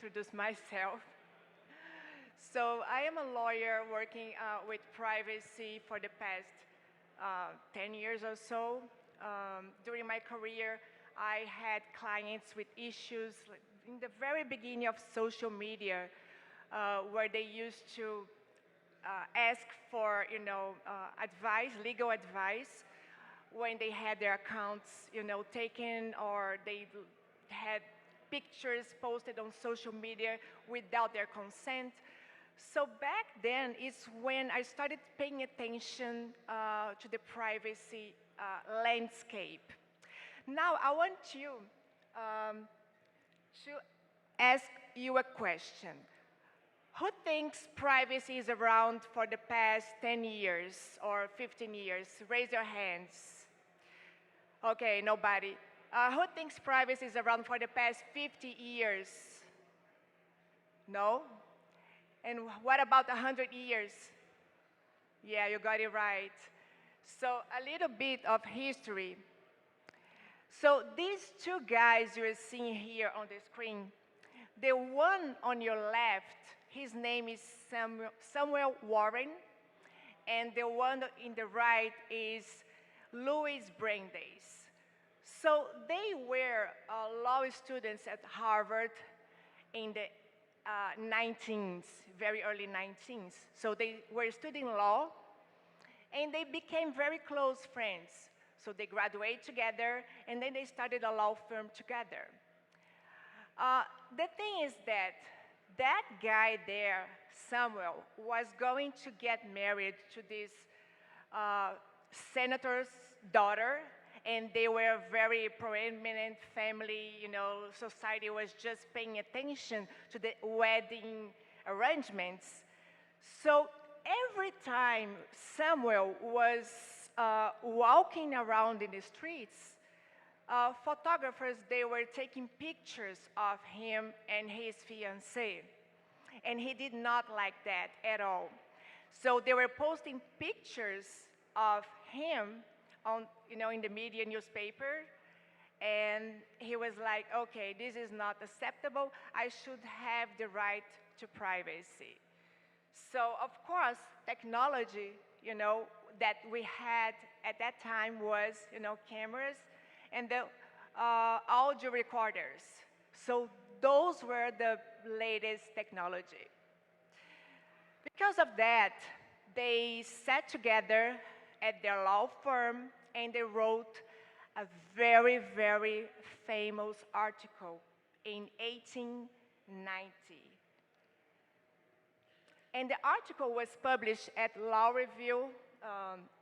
introduce myself. So I am a lawyer working with privacy for the past 10 years or so. During my career, I had clients with issues in the very beginning of social media, where they used to ask for, advice, legal advice, when they had their accounts, taken, or they had pictures posted on social media without their consent. So back then is when I started paying attention to the privacy landscape. Now I want you to ask you a question. Who thinks privacy is around for the past 10 years or 15 years? Raise your hands. Okay, nobody. Who thinks privacy is around for the past 50 years? No? And what about 100 years? Yeah, you got it right. So a little bit of history. So these two guys you're seeing here on the screen, the one on your left, his name is Samuel Warren, and the one in the right is Louis Brandeis. So they were law students at Harvard in the 19th, very early 19th. So they were studying law, and they became very close friends. So they graduated together, and then they started a law firm together. The thing is that that guy there, Samuel, was going to get married to this senator's daughter, and they were a very prominent family, society was just paying attention to the wedding arrangements. So every time Samuel was walking around in the streets, photographers, they were taking pictures of him and his fiancée. And he did not like that at all. So they were posting pictures of him on, in the media newspaper. And he was like, okay, this is not acceptable. I should have the right to privacy. So of course, technology, that we had at that time was, cameras and the audio recorders. So those were the latest technology. Because of that, they sat together at their law firm and they wrote a very, very famous article in 1890. And the article was published at Law Review,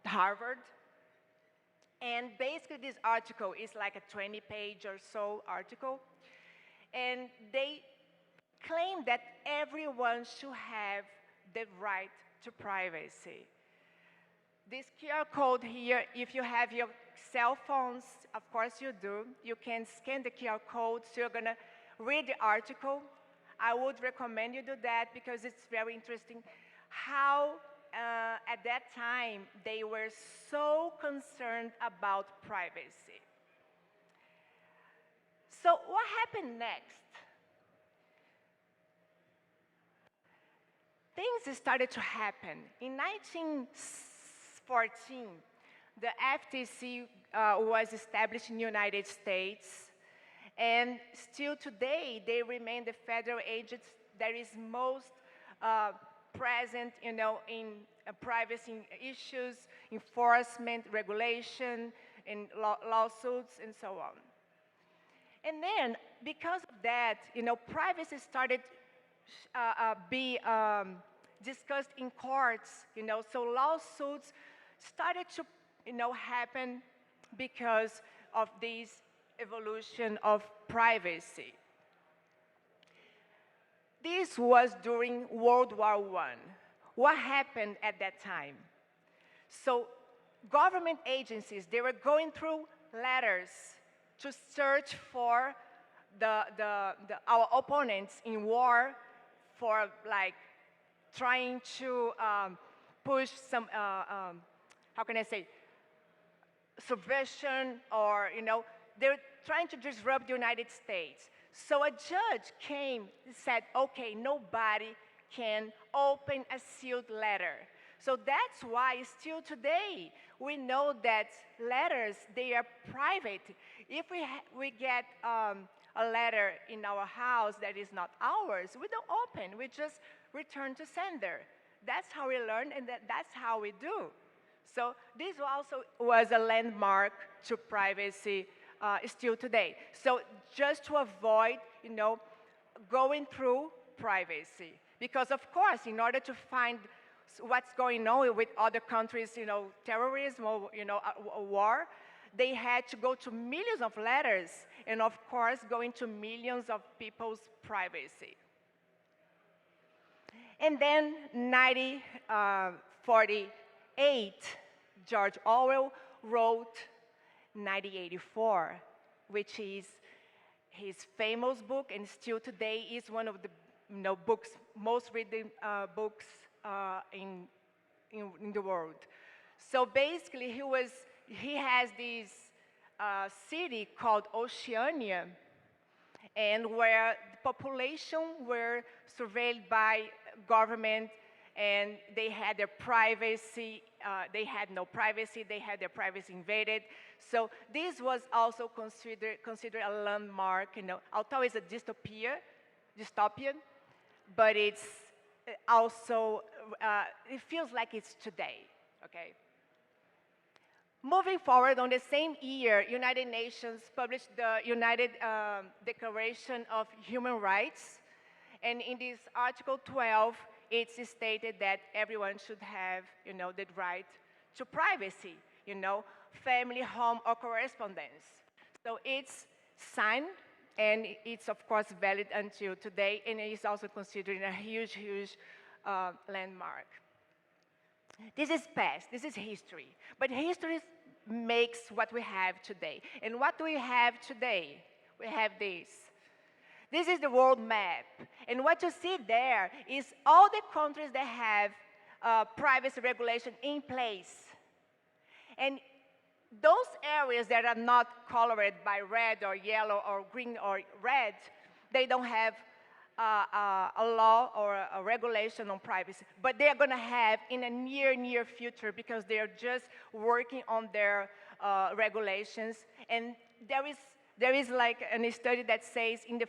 Harvard. And basically this article is like a 20-page or so article. And they claim that everyone should have the right to privacy. This QR code here, if you have your cell phones, of course you do, you can scan the QR code, so you're gonna read the article. I would recommend you do that because it's very interesting how at that time they were so concerned about privacy. So what happened next? Things started to happen. In 1914, the FTC was established in the United States, and still today, they remain the federal agency that is most present, in privacy issues, enforcement, regulation, and lawsuits, and so on. And then, because of that, privacy started be discussed in courts, so lawsuits started to, happen because of this evolution of privacy. This was during World War I. What happened at that time? So government agencies, they were going through letters to search for our opponents in war, for like trying to push some, how can I say, subversion, or they're trying to disrupt the United States. So a judge came and said, okay, nobody can open a sealed letter. So that's why still today we know that letters, they are private. If we get a letter in our house that is not ours, we don't open, we just return to sender. That's how we learn, and that's how we do. So this also was a landmark to privacy still today. So just to avoid, going through privacy. Because of course, in order to find what's going on with other countries, terrorism or, a war, they had to go to millions of letters and of course go into millions of people's privacy. And then 1948, George Orwell wrote 1984, which is his famous book, and still today is one of the most reading books in the world. So basically, he has this city called Oceania, and where the population were surveilled by government, and they had their privacy, they had no privacy, they had their privacy invaded. So this was also considered a landmark, although it's a dystopian, but it's also, it feels like it's today, okay? Moving forward, on the same year, United Nations published the United Declaration of Human Rights, and in this Article 12, it's stated that everyone should have, the right to privacy, family, home, or correspondence. So it's signed, and it's of course valid until today, and it is also considered a huge, huge landmark. This is past, this is history, but history makes what we have today. And what do we have today? We have this. This is the world map, and what you see there is all the countries that have privacy regulation in place. And those areas that are not colored by red or yellow or green or red, they don't have a law or a regulation on privacy, but they are going to have in a near future, because they are just working on their regulations. And there is like a study that says in the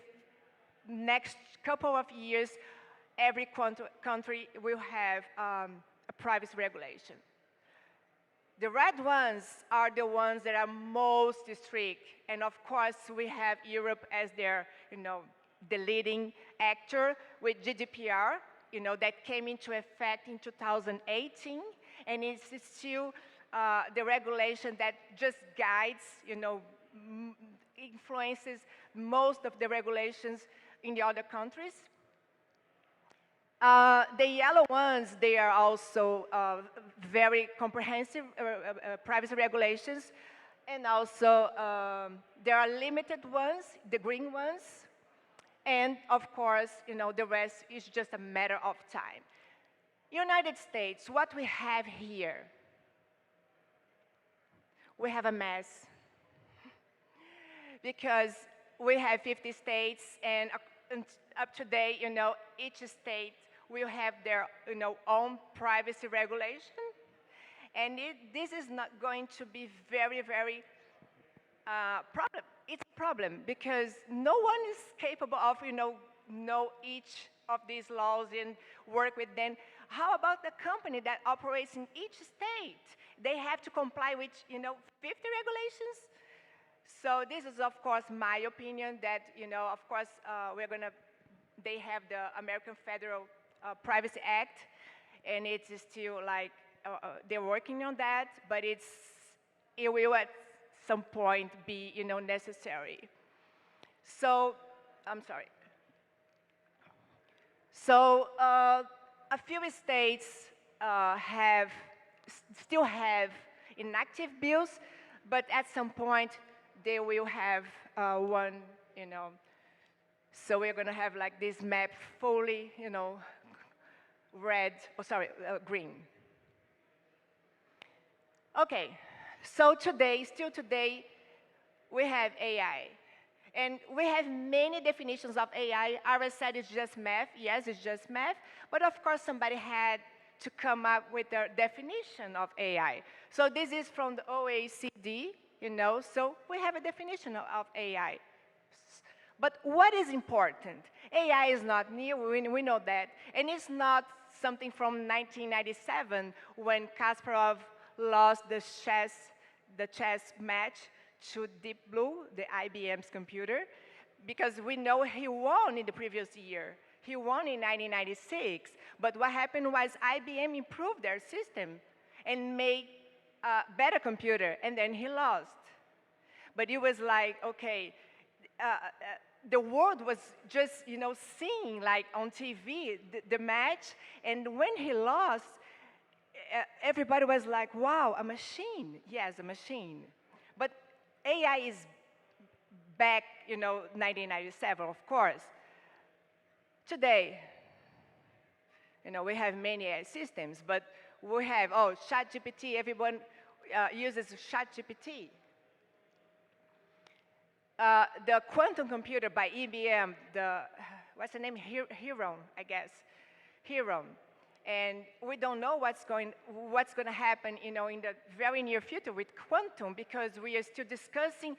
next couple of years, every country will have a privacy regulation. The red ones are the ones that are most strict, and of course we have Europe as their, the leading actor with GDPR, that came into effect in 2018, and it's still the regulation that just guides, influences most of the regulations in the other countries. The yellow ones, they are also very comprehensive privacy regulations, and also there are limited ones, the green ones, and of course, the rest is just a matter of time. United States, what we have here, we have a mess, because we have 50 states, and up to date, each state will have their own privacy regulation, and this is not going to be very problem. It's a problem because no one is capable of know each of these laws and work with them. How about the company that operates in each state? They have to comply with 50 regulations. So this is of course my opinion that of course they have the American Federal Privacy Act, and it's still like they're working on that, but it will at some point be necessary. So I'm sorry. So a few states still have inactive bills, but at some point they will have one. So we're going to have like this map fully, green. Okay, so still today, we have AI. And we have many definitions of AI. Ara said it's just math. Yes, it's just math. But of course, somebody had to come up with a definition of AI. So this is from the OECD, you know, so we have a definition of AI. But what is important? AI is not new, we know that. And it's not something from 1997 when Kasparov lost the chess match to Deep Blue, the IBM's computer, because we know he won in the previous year. He won in 1996. But what happened was IBM improved their system and made a better computer, and then he lost. But it was like, okay, the world was just, you know, seeing like on TV the match, and when he lost, everybody was like, wow, a machine. Yes, a machine. But AI is back, you know, 1997, of course. Today, you know, we have many AI systems, but we have, oh, ChatGPT, everyone uses ChatGPT. The quantum computer by IBM, what's the name? Heron, I guess. Heron. And we don't know what's going to happen, you know, in the very near future with quantum, because we are still discussing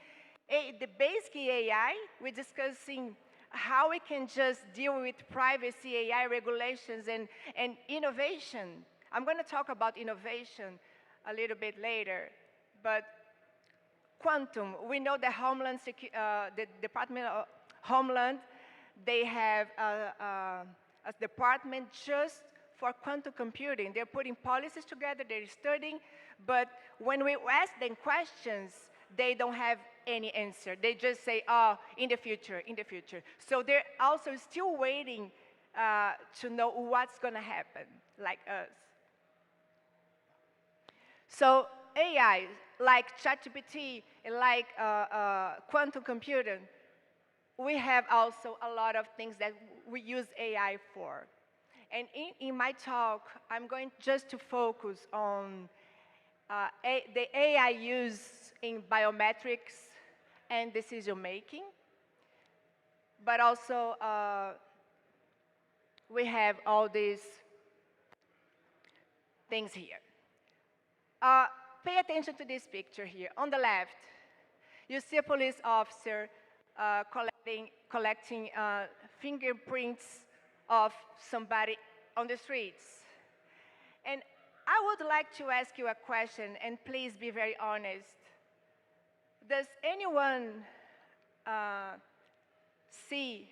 the basic AI. We're discussing how we can just deal with privacy, AI regulations, and innovation. I'm going to talk about innovation a little bit later, but quantum, we know that the Department of Homeland, they have a department just for quantum computing. They're putting policies together, they're studying, but when we ask them questions, they don't have any answer. They just say, oh, in the future, in the future. So they're also still waiting to know what's going to happen, like us. So AI, like ChatGPT, like quantum computing, we have also a lot of things that we use AI for. And in my talk, I'm going just to focus on the AI used in biometrics and decision making. But also, we have all these things here. Pay attention to this picture here. On the left, you see a police officer collecting fingerprints of somebody on the streets. And I would like to ask you a question, and please be very honest. Does anyone see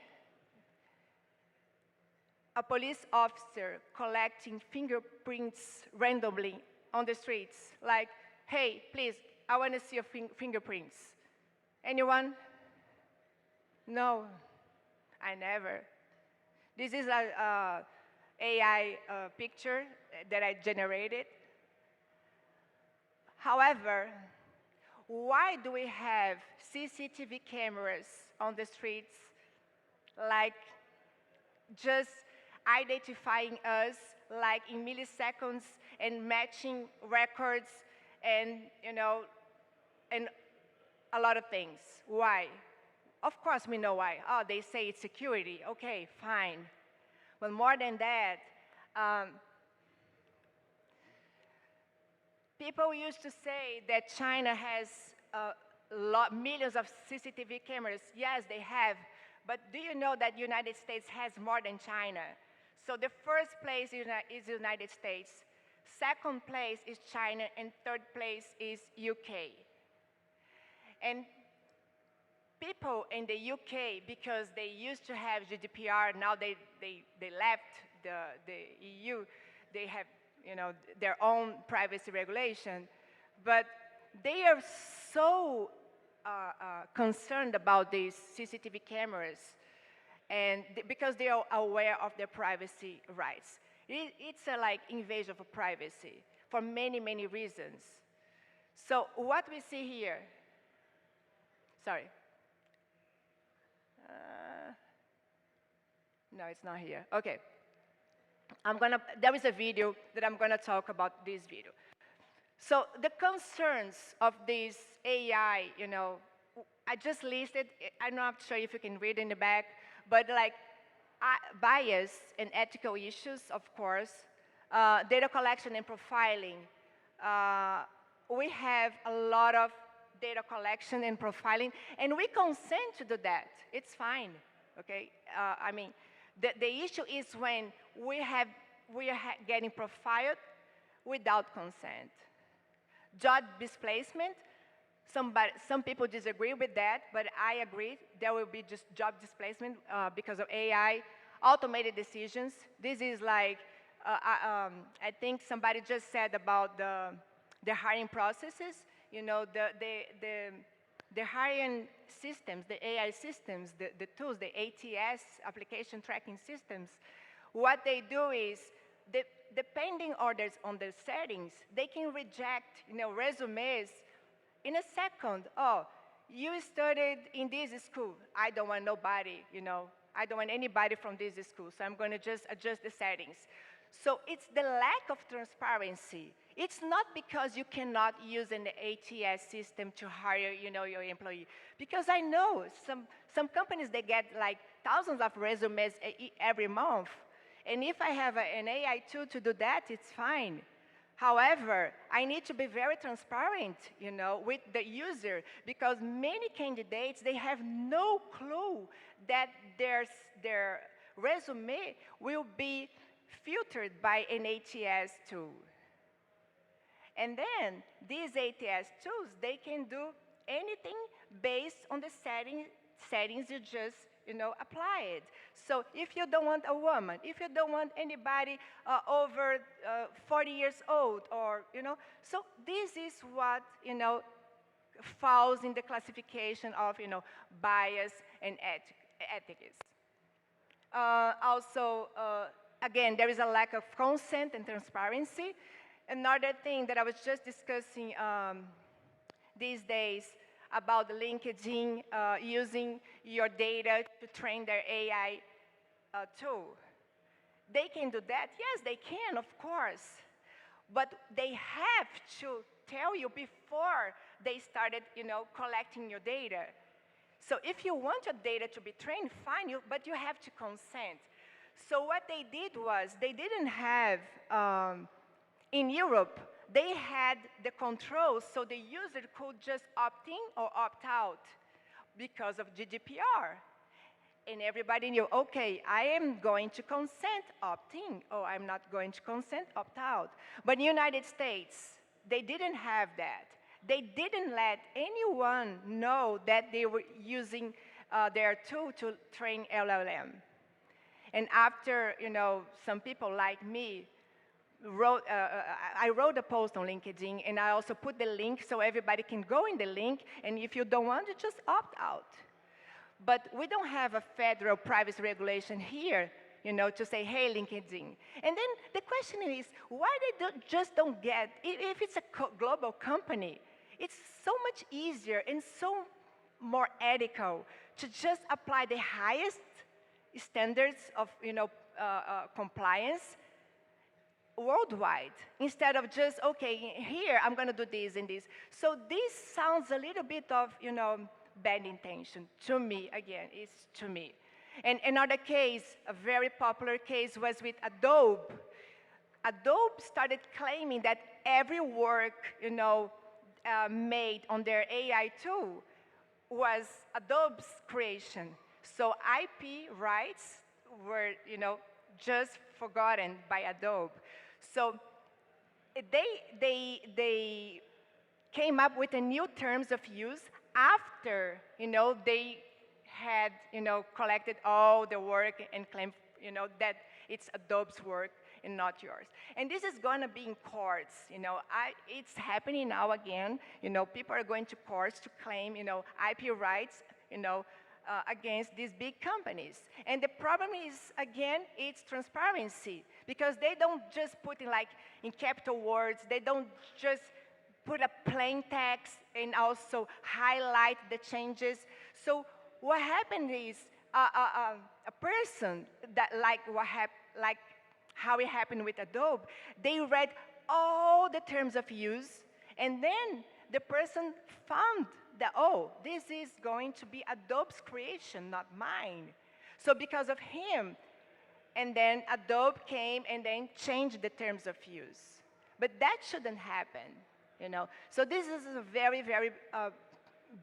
a police officer collecting fingerprints randomly on the streets? Like, hey, please, I want to see your fingerprints. Anyone? No, I never. This is an AI picture that I generated. However, why do we have CCTV cameras on the streets, like just identifying us, like in milliseconds, and matching records, and you know, and a lot of things? Why? Of course we know why. Oh, they say it's security. Okay, fine. But more than that, people used to say that China has millions of CCTV cameras. Yes, they have. But do you know that the United States has more than China? So the first place is the United States. Second place is China, and third place is UK. And people in the UK, because they used to have GDPR, now they left the EU, they have, you know, their own privacy regulation, but they are so concerned about these CCTV cameras, and because they are aware of their privacy rights. It's a like invasion of privacy for many, many reasons. So what we see here, sorry. No, it's not here. Okay. There is a video that I'm gonna talk about this video. So the concerns of this AI, you know, I just listed, I'm not sure if you can read in the back, but like bias and ethical issues, of course, data collection and profiling. Uh, we have a lot of data collection and profiling, and we consent to do that. It's fine, okay? I mean, the issue is when we are getting profiled without consent. Job displacement, some people disagree with that, but I agree. There will be just job displacement because of AI, automated decisions. This is like, I think somebody just said about the hiring processes. You know, the hiring systems, the AI systems, the tools, the ATS, application tracking systems, what they do is, depending on the settings, they can reject, you know, resumes in a second. Oh, you studied in this school. I don't want nobody, you know. I don't want anybody from this school, so I'm going to just adjust the settings. So it's the lack of transparency. It's not because you cannot use an ATS system to hire, you know, your employee. Because I know some companies, they get like thousands of resumes every month. And if I have an AI tool to do that, it's fine. However, I need to be very transparent, you know, with the user, because many candidates, they have no clue that their resume will be filtered by an ATS tool. And then these ATS tools, they can do anything based on the settings you just, you know, applied. So if you don't want a woman, if you don't want anybody over 40 years old, or, you know, so this is what, you know, falls in the classification of, you know, bias and ethics. Also, again, there is a lack of consent and transparency. Another thing that I was just discussing these days about LinkedIn using your data to train their AI tool. They can do that? Yes, they can, of course. But they have to tell you before they started, you know, collecting your data. So if you want your data to be trained, fine, but you have to consent. So what they did was, they didn't have, in Europe, they had the controls so the user could just opt in or opt out because of GDPR. And everybody knew, okay, I am going to consent, opt in, or I'm not going to consent, opt out. But in the United States, they didn't have that. They didn't let anyone know that they were using their tool to train LLM. And after, you know, some people like me I wrote a post on LinkedIn, and I also put the link so everybody can go in the link, and if you don't want to, just opt out. But we don't have a federal privacy regulation here, you know, to say, hey, LinkedIn. And then the question is, why they just don't get, if it's a global company, it's so much easier and so more ethical to just apply the highest standards of, you know, compliance worldwide, instead of just, okay, here I'm going to do this and this. So this sounds a little bit of, you know, bad intention to me. Again, it's to me. And another case, a very popular case, was with Adobe. Adobe started claiming that every work, you know, made on their AI tool was Adobe's creation. So IP rights were, you know, just forgotten by Adobe. So they came up with a new terms of use after, you know, they had, you know, collected all the work and claimed, you know, that it's Adobe's work and not yours. And this is going to be in courts, you know. It's happening now again. You know, people are going to courts to claim, you know, IP rights, you know, against these big companies. And the problem is, again, it's transparency, because they don't just put in capital words, they don't just put a plain text and also highlight the changes. So what happened is a person that, like how it happened with Adobe, they read all the terms of use, and then the person found that, oh, this is going to be Adobe's creation, not mine. So because of him, and then Adobe came and then changed the terms of use. But that shouldn't happen, you know. So this is a very, very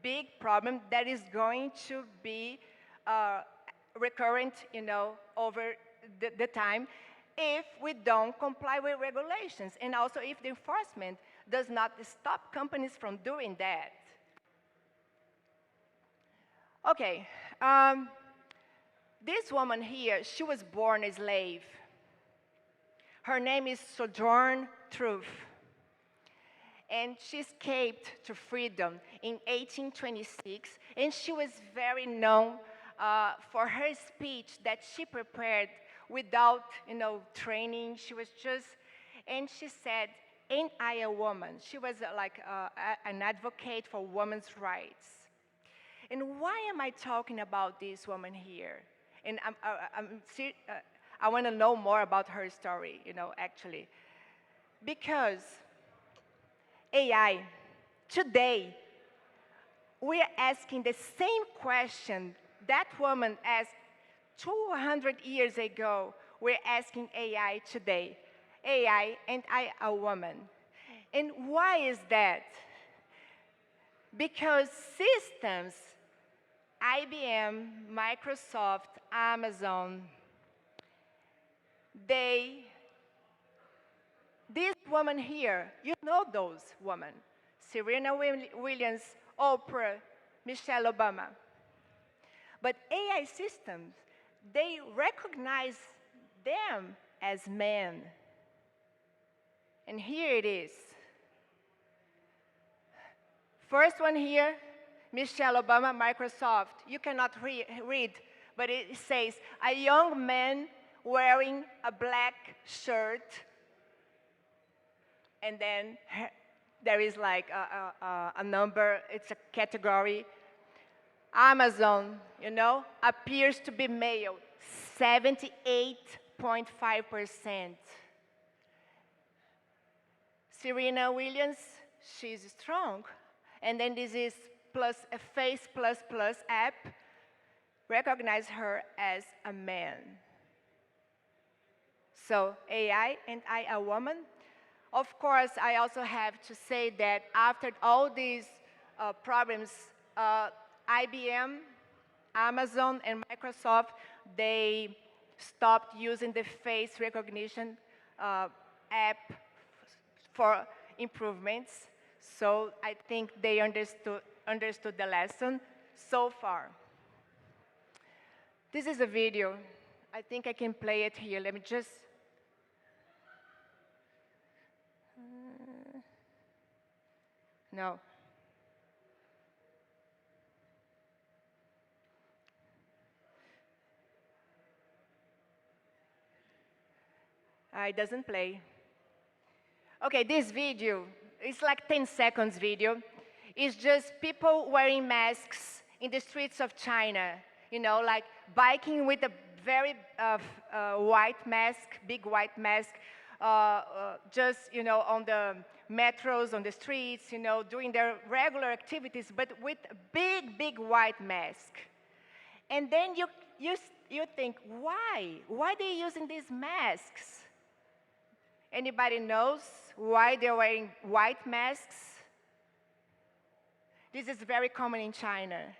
big problem that is going to be recurrent, you know, over the time if we don't comply with regulations, and also if the enforcement does not stop companies from doing that. Okay, this woman here, she was born a slave. Her name is Sojourner Truth. And she escaped to freedom in 1826, and she was very known for her speech that she prepared without, you know, training. She was just, and she said, "Ain't I a woman?" She was like an advocate for women's rights. And why am I talking about this woman here? And I want to know more about her story, you know, actually. Because AI, today, we are asking the same question that woman asked 200 years ago. We're asking AI today. AI, and I a woman. And why is that? Because systems, IBM, Microsoft, Amazon, this woman here, you know those women, Serena Williams, Oprah, Michelle Obama. But AI systems, they recognize them as men. And here it is. First one here, Michelle Obama, Microsoft. You cannot read, but it says, a young man wearing a black shirt, and then there is like a number, it's a category. Amazon, you know, appears to be male, 78.5%. Serena Williams, she's strong. And then this is plus a face plus plus app, recognize her as a man. So AI and I a woman. Of course, I also have to say that after all these problems, IBM, Amazon, and Microsoft, they stopped using the face recognition app for improvements. So I think they understood the lesson so far. This is a video. I think I can play it here. Let me just... no. It doesn't play. Okay, this video, it's like 10 seconds video. It's just people wearing masks in the streets of China, you know, like biking with a very white mask, big white mask, just, you know, on the metros, on the streets, you know, doing their regular activities, but with a big, big white mask. And then you think, why? Why are they using these masks? Anybody knows why they're wearing white masks? This is very common in China,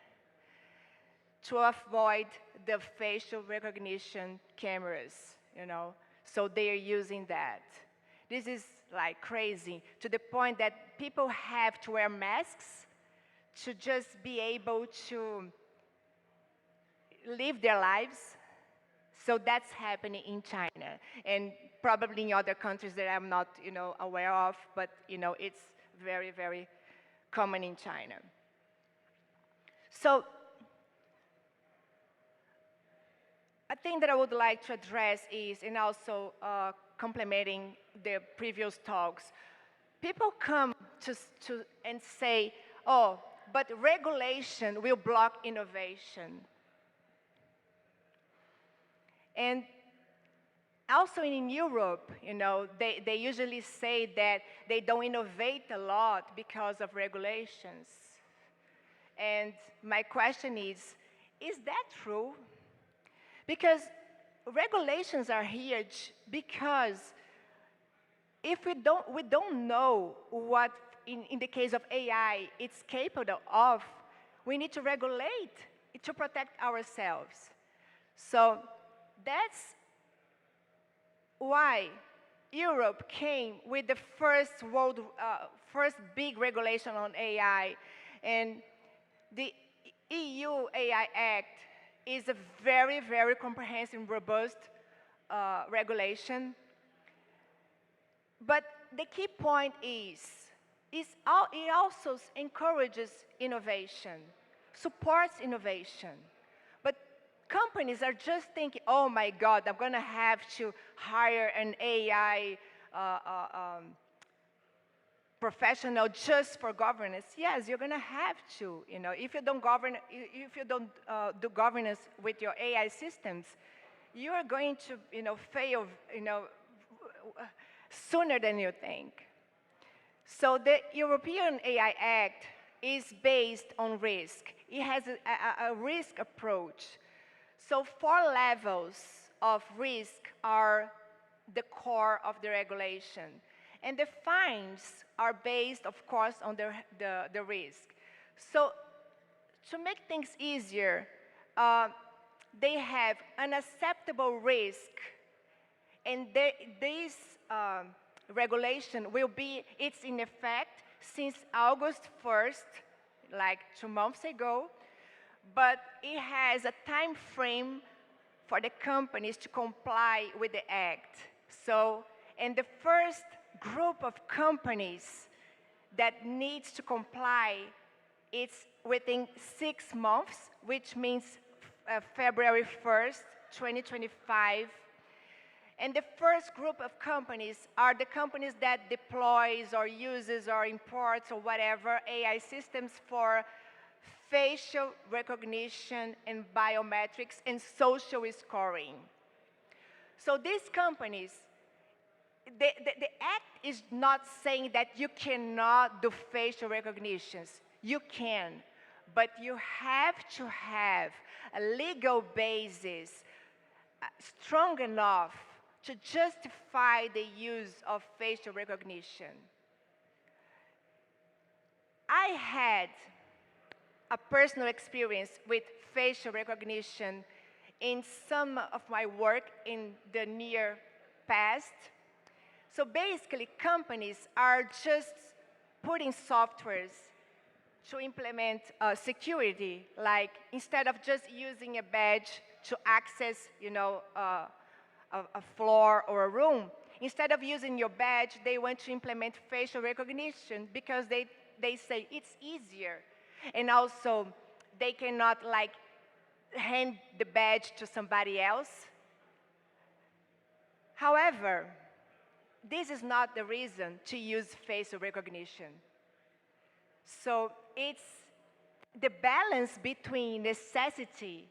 to avoid the facial recognition cameras, you know, so they're using that. This is like crazy, to the point that people have to wear masks to just be able to live their lives. So that's happening in China, and probably in other countries that I'm not, you know, aware of, but, you know, it's very, very common in China. So a thing that I would like to address is, and also complementing the previous talks, people come and say, oh, but regulation will block innovation. And also in Europe, they usually say that they don't innovate a lot because of regulations. And my question is that true? Because regulations are here because if we don't know what, in the case of AI, it's capable of, we need to regulate it to protect ourselves. So that's why Europe came with the first big regulation on AI. And the EU AI Act is a very, very comprehensive, robust regulation. But the key point is it also encourages innovation, supports innovation. But companies are just thinking, oh my God, I'm going to have to hire an AI professional just for governance. Yes, you're going to have to. If you don't do governance with your AI systems, you are going to fail sooner than you think. So the European AI Act is based on risk. It has a risk approach. So 4 levels of risk are the core of the regulation. And the fines are based, of course, on the risk. So to make things easier, they have unacceptable risk. And this regulation it's in effect since August 1st, like 2 months ago, but it has a time frame for the companies to comply with the act. So, and the first group of companies that needs to comply, it's within 6 months, which means February 1st, 2025. And the first group of companies are the companies that deploys or uses or imports or whatever AI systems for facial recognition and biometrics and social scoring. So these companies, the act is not saying that you cannot do facial recognitions. You can, but you have to have a legal basis strong enough to justify the use of facial recognition. I had a personal experience with facial recognition in some of my work in the near past. So basically, companies are just putting softwares to implement security, like instead of just using a badge to access, a floor or a room. Instead of using your badge, they want to implement facial recognition because they say it's easier. And also, they cannot hand the badge to somebody else. However, this is not the reason to use facial recognition. So it's the balance between necessity,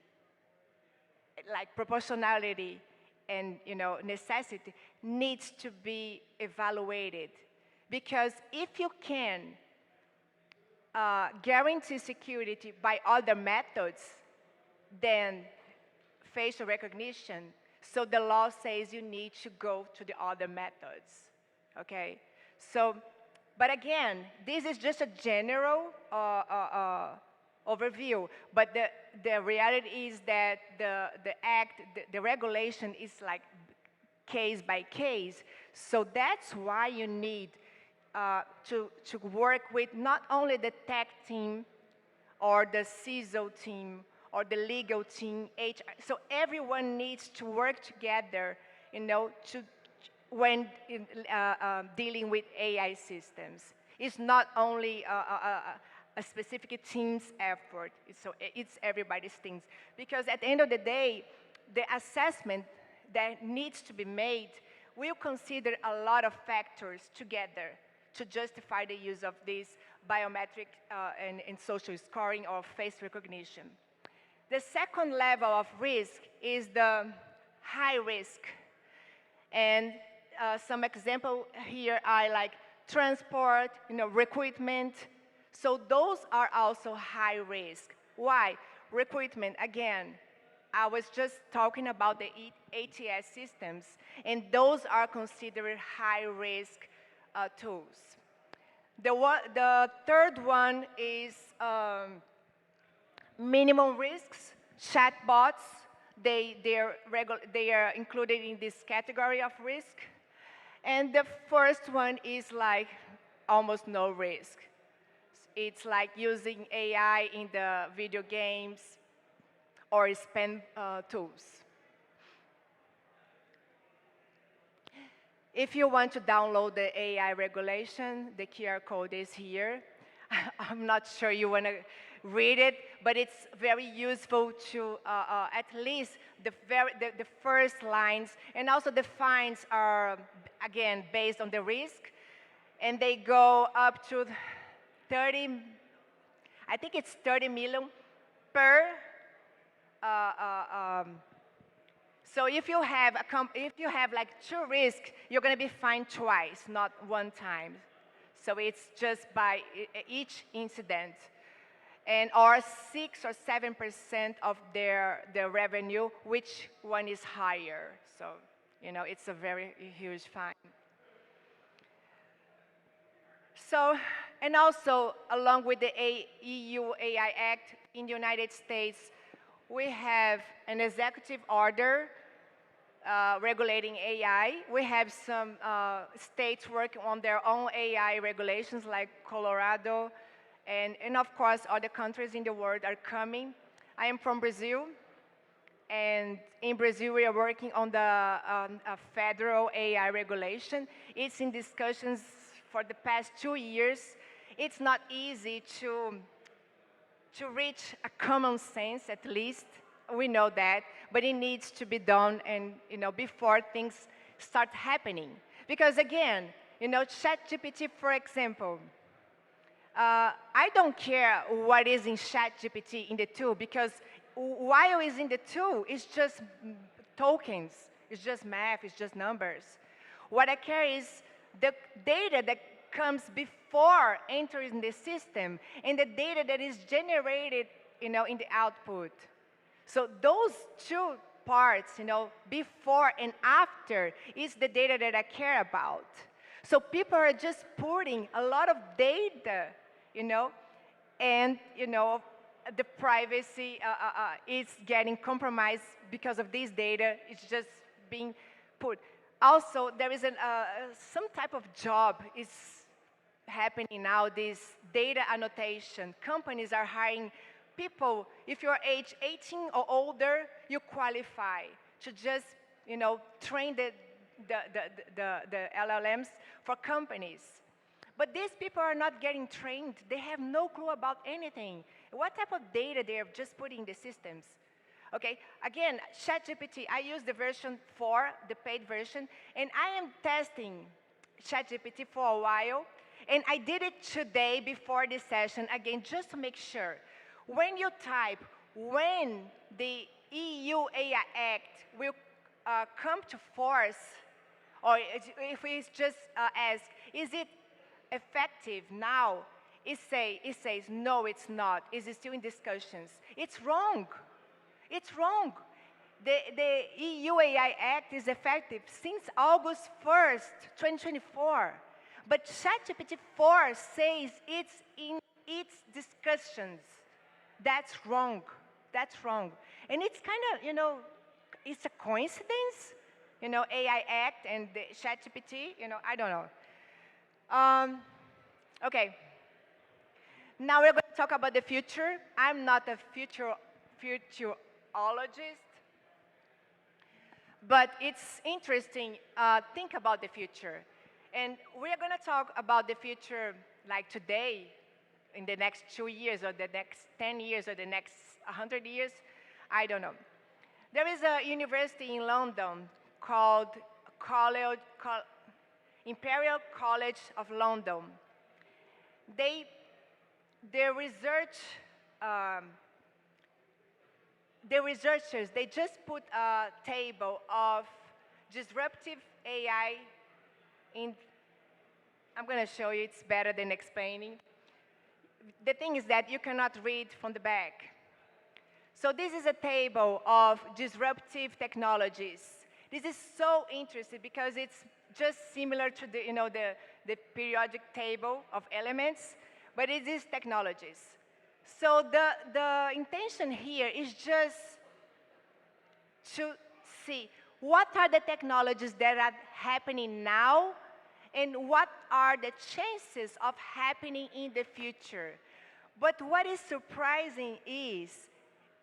like proportionality, and necessity needs to be evaluated. Because if you can guarantee security by other methods than facial recognition, so the law says you need to go to the other methods, okay? So, but again, this is just a general overview, but the reality is that the regulation is like case by case. So that's why you need to work with not only the tech team or the CISO team or the legal team, HR. So everyone needs to work together, when dealing with AI systems. It's not only a specific team's effort, it's everybody's things. Because at the end of the day, the assessment that needs to be made will consider a lot of factors together to justify the use of this biometric and social scoring or face recognition. The second level of risk is the high risk. And some example here are like transport, recruitment. So those are also high risk. Why? Recruitment, again, I was just talking about the ATS systems, and those are considered high risk tools. The third one is minimum risks, chatbots. They are included in this category of risk. And the first one is like almost no risk. It's like using AI in the video games or spam tools. If you want to download the AI regulation, the QR code is here. I'm not sure you want to read it, but it's very useful to at least the first lines, and also the fines are, again, based on the risk, and they go up to 30, I think it's 30 million per so if you have like two risks, you're going to be fined twice, not one time. So it's just by each incident, and or 6 or 7% of their revenue, which one is higher. So it's a very huge fine. So, and also along with the EU AI Act in the United States, we have an executive order regulating AI. We have some states working on their own AI regulations, like Colorado, and of course, other countries in the world are coming. I am from Brazil, and in Brazil, we are working on the federal AI regulation. It's in discussions for the past 2 years. It's not easy to reach a common sense, at least. We know that, but it needs to be done, and before things start happening. Because again, ChatGPT, for example, I don't care what is in ChatGPT in the tool, because while it's in the tool, it's just tokens, it's just math, it's just numbers. What I care is the data that comes before entering the system, and the data that is generated, in the output. So those two parts, before and after, is the data that I care about. So people are just putting a lot of data, and the privacy is getting compromised because of this data. It's just being put. Also, there is some type of job is happening now, this data annotation. Companies are hiring people. If you're age 18 or older, you qualify to just, train the LLMs for companies. But these people are not getting trained. They have no clue about anything. What type of data they are just putting in the systems? Okay, again, ChatGPT, I use the version 4, the paid version, and I am testing ChatGPT for a while, and I did it today before this session, again, just to make sure. When you type, when the EU AI Act will come to force, or if we just ask, is it effective now? It says, no, it's not. It's still in discussions. It's wrong. It's wrong. The EU AI Act is effective since August 1st, 2024. But ChatGPT 4 says it's in its discussions. That's wrong. That's wrong. And it's kind of, it's a coincidence, AI Act and the ChatGPT, I don't know. Okay. Now we're going to talk about the future. I'm not a futurologist, but it's interesting. Think about the future. And we're going to talk about the future like today, in the next 2 years, or the next 10 years, or the next 100 years. I don't know. There is a university in London called Imperial College of London. The researchers, they just put a table of disruptive AI in, I'm going to show you, it's better than explaining. The thing is that you cannot read from the back. So this is a table of disruptive technologies. This is so interesting because it's just similar to the, the periodic table of elements, but it is technologies. So the intention here is just to see what are the technologies that are happening now and what are the chances of happening in the future. But what is surprising is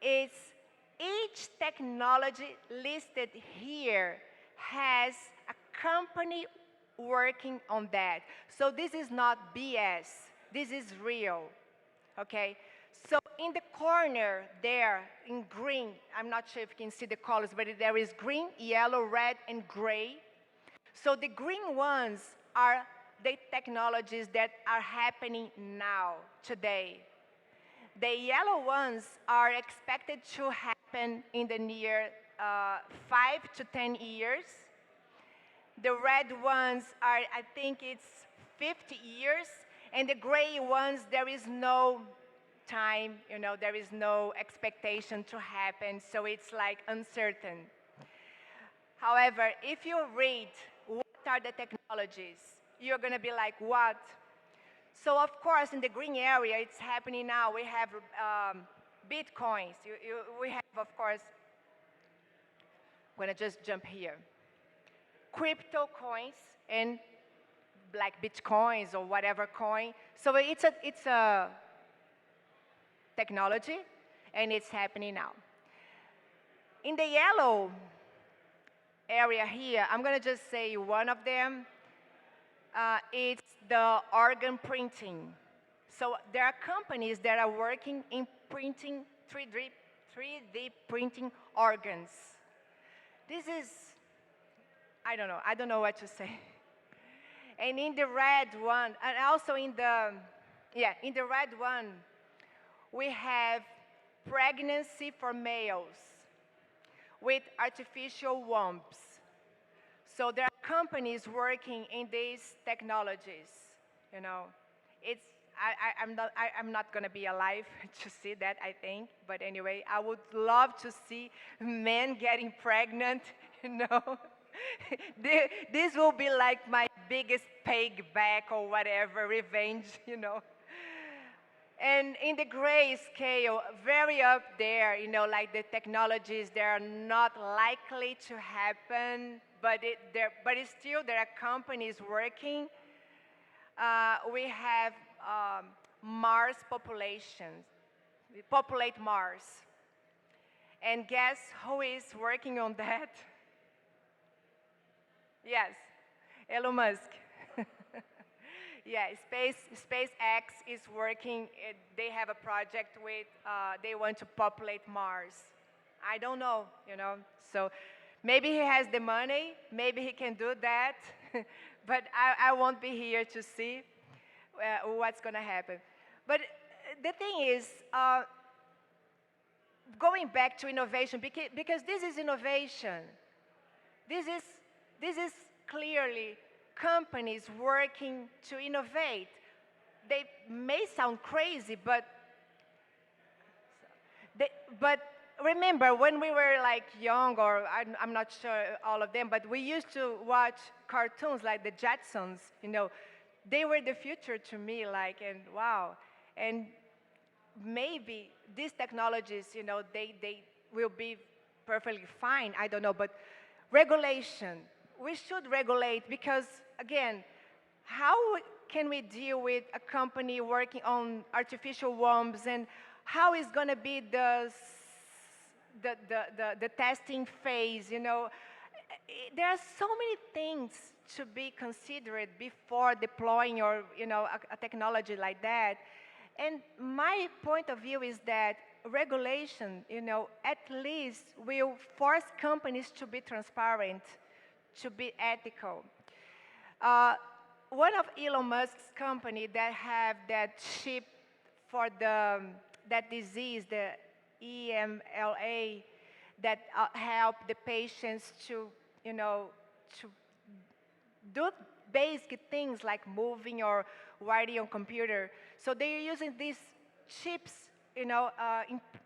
each technology listed here has a company working on that. So this is not BS, this is real, okay? So in the corner there, in green, I'm not sure if you can see the colors, but there is green, yellow, red, and gray. So the green ones are the technologies that are happening now, today. The yellow ones are expected to happen in the near 5 to 10 years. The red ones are, I think it's 50 years. And the gray ones, there is no time, there is no expectation to happen, so it's like uncertain. However, if you read what are the technologies, you're going to be like, what? So of course, in the green area, it's happening now. We have Bitcoins. We have, of course, I'm going to just jump here. Crypto coins and like Bitcoins or whatever coin. So it's a technology, and it's happening now. In the yellow area here, I'm going to just say one of them. It's the organ printing. So there are companies that are working in printing 3D printing organs. This is, I don't know what to say. And in the red one, and also in the red one, we have pregnancy for males with artificial wombs. So there are companies working in these technologies. I'm not going to be alive to see that, I think. But anyway, I would love to see men getting pregnant. This will be like my biggest payback or whatever, revenge. And in the gray scale, very up there, like the technologies that are not likely to happen, but it's still, there are companies working. We have Mars populations. We populate Mars. And guess who is working on that? Yes, Elon Musk. Yeah, SpaceX is working. They have a project with, they want to populate Mars. I don't know, So maybe he has the money, maybe he can do that, but I won't be here to see what's going to happen. But the thing is, going back to innovation, because this is innovation. This is clearly companies working to innovate. They may sound crazy, but remember when we were like young, or I'm not sure all of them, but we used to watch cartoons like the Jetsons. They were the future to me, and wow. And maybe these technologies, they will be perfectly fine. I don't know, but regulation. We should regulate because, again, how can we deal with a company working on artificial wombs, and how is going to be the testing phase? There are so many things to be considered before deploying or a technology like that. And my point of view is that regulation, at least will force companies to be transparent, to be ethical. One of Elon Musk's company that have that chip for that disease, the EMLA, that help the patients to, you know, to do basic things like moving or writing on computer. So they're using these chips,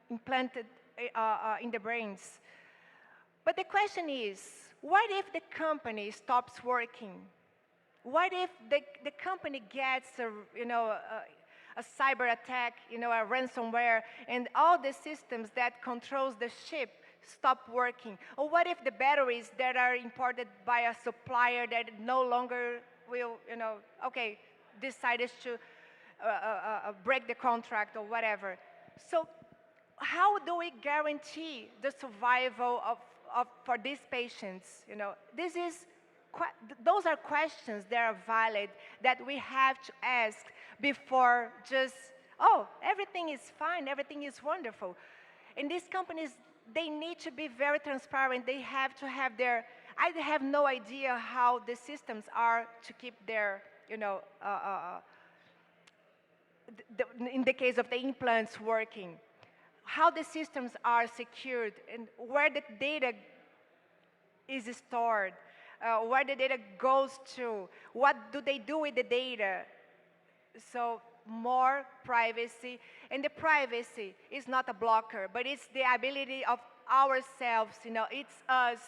implanted in the brains. But the question is, what if the company stops working? What if the company gets a cyber attack, a ransomware, and all the systems that controls the chip stop working? Or what if the batteries that are imported by a supplier that no longer will, okay, decided to break the contract or whatever? So how do we guarantee the survival for these patients? Those are questions that are valid that we have to ask before just, oh, everything is fine, everything is wonderful. And these companies, they need to be very transparent. They have to have I have no idea how the systems are to keep their, in the case of the implants working, how the systems are secured and where the data is stored, where the data goes to, what do they do with the data? So more privacy, and the privacy is not a blocker, but it's the ability of ourselves, it's us.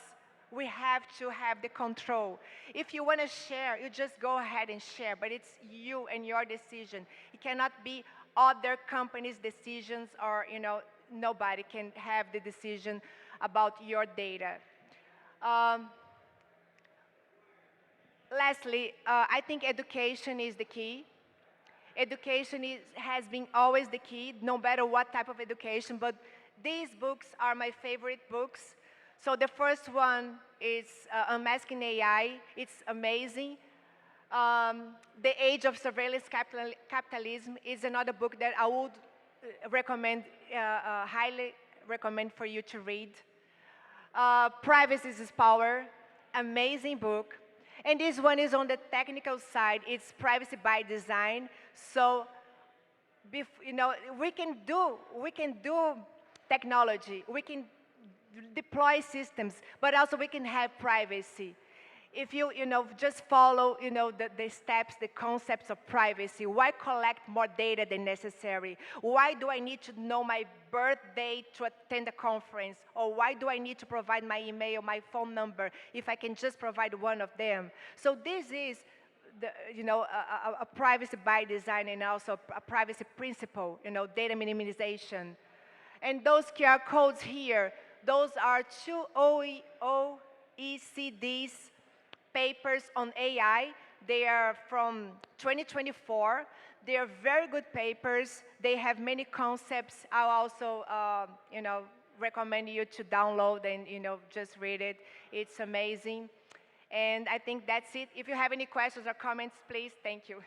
We have to have the control. If you want to share, you just go ahead and share, but it's you and your decision. It cannot be other companies' decisions, or nobody can have the decision about your data. Lastly, I think education is the key. Education has been always the key, no matter what type of education, but these books are my favorite books. So the first one is Unmasking AI. It's amazing. The Age of Surveillance Capitalism is another book that I would recommend, highly recommend for you to read. Privacy is Power, amazing book. And this one is on the technical side. It's Privacy by Design. So, we can do technology. We can deploy systems, but also we can have privacy. If you just follow the steps, the concepts of privacy. Why collect more data than necessary? Why do I need to know my birthday to attend a conference? Or why do I need to provide my email, my phone number, if I can just provide one of them? So this is a privacy by design, and also a privacy principle, data minimization. And those QR codes here, those are two OECD's papers on AI. They are from 2024. They are very good papers. They have many concepts. I'll also, recommend you to download and, just read it. It's amazing. And I think that's it. If you have any questions or comments, please, thank you.